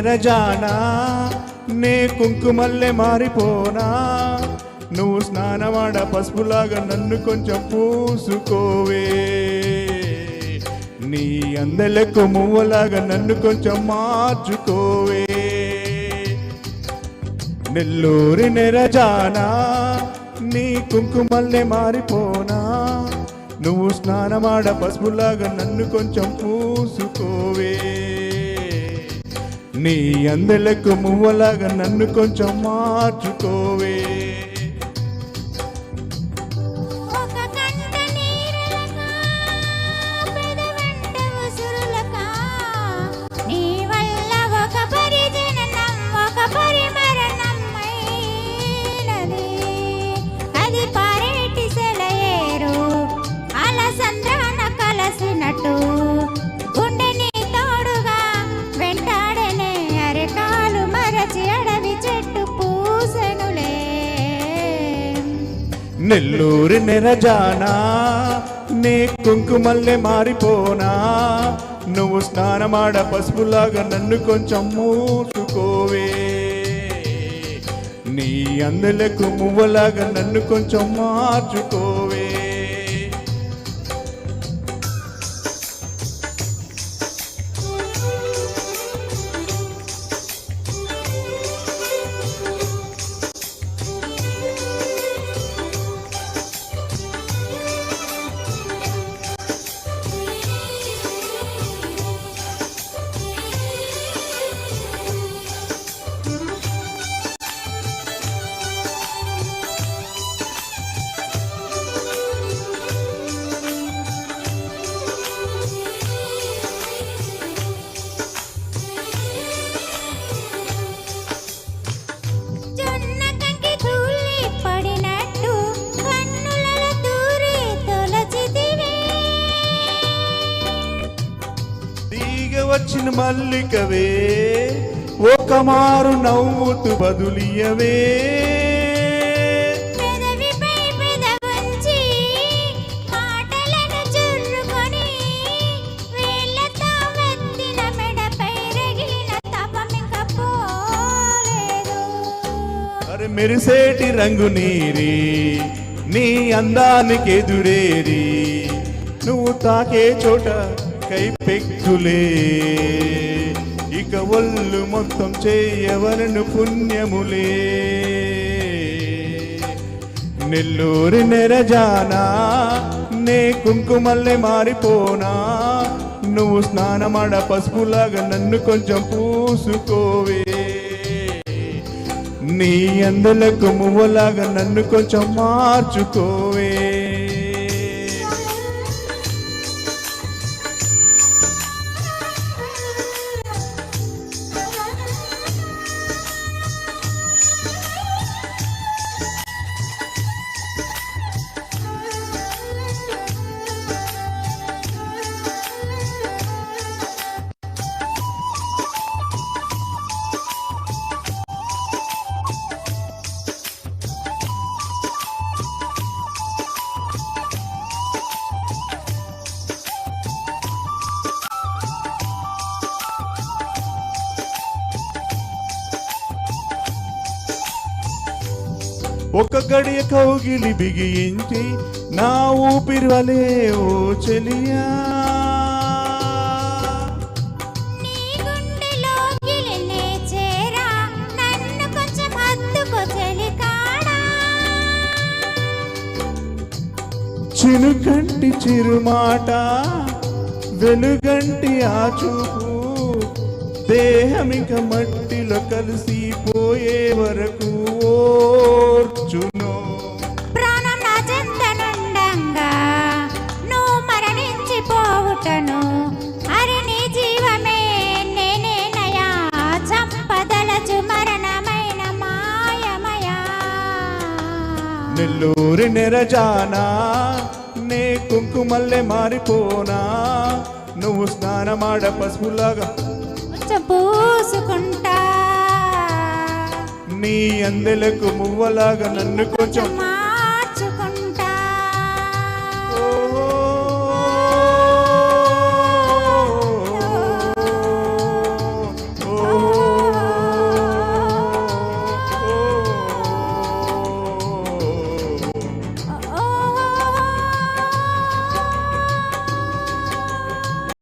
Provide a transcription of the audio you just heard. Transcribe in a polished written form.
నెరజానా నే కుంకుమల్లె మారిపోనా నువ్వు స్నానమాడ పసుపులాగా నన్ను కొంచెం పూసుకోవే నీ అందెలకు మువ్వలాగా నన్ను కొంచెం మార్చుకోవే నెల్లూరి నెరజానా నీ కుంకుమల్లె మారిపోనా నువ్వు స్నానమాడ పసుపులాగా నన్ను కొంచెం పూసుకోవే నీ అందెలకు మువ్వలాగా నన్ను కొంచెం మార్చుకోవే గుండెని తోడుగా వెంటాడనే అరెకాలు మరచి అడవి చెట్టు పూసెనులే నెల్లూరి నెరజానా నీ కుంకుమల్లె మారిపోనా నువ్వు స్నానమాడ పసుపులాగా నన్ను కొంచెం మూసుకోవే నీ అందెలకు మువ్వలాగా నన్ను కొంచెం మార్చుకోవే వచ్చిన మల్లికవే ఒక మారు నవ్వుతూ బదులియవే అరే మెరిసేటి రంగు నీరి నీ అందానికి ఎదురేరి నువ్వు తాకే చోట కైపెక్కులే ఇక ఒళ్ళు మొత్తం చేయవలను పుణ్యములే నెల్లూరి నెరజానా నే కుంకుమల్లె మారిపోనా నువ్వు స్నానమాడ పసుపులాగా నన్ను కొంచెం పూసుకోవే నీ అందలకు మువ్వలాగా నన్ను కొంచెం మార్చుకోవే ఒక గడియ కౌగిలి బిగించి నా ఊపిరి వలే ఓ చెలియా చినుకంటి చిరుమాట వెలుగంటి ఆ చూపు దేహమిక మట్టిలో కలిసిపోయే వరకు ఓర్చును ప్రాణం నా చెంతనుండంగా నువ్వు మరణించిపోవుటను అరి నీ జీవమే నేనేనయా చంపదలచు మరణమైన మాయమయా నెల్లూరి నెరజానా నే కుంకుమల్లె మారిపోనా నువ్వు స్నానమాడ పసుపులాగా పూసుకుంటా నీ అందెలకు మువ్వలాగా నన్ను కొంచెం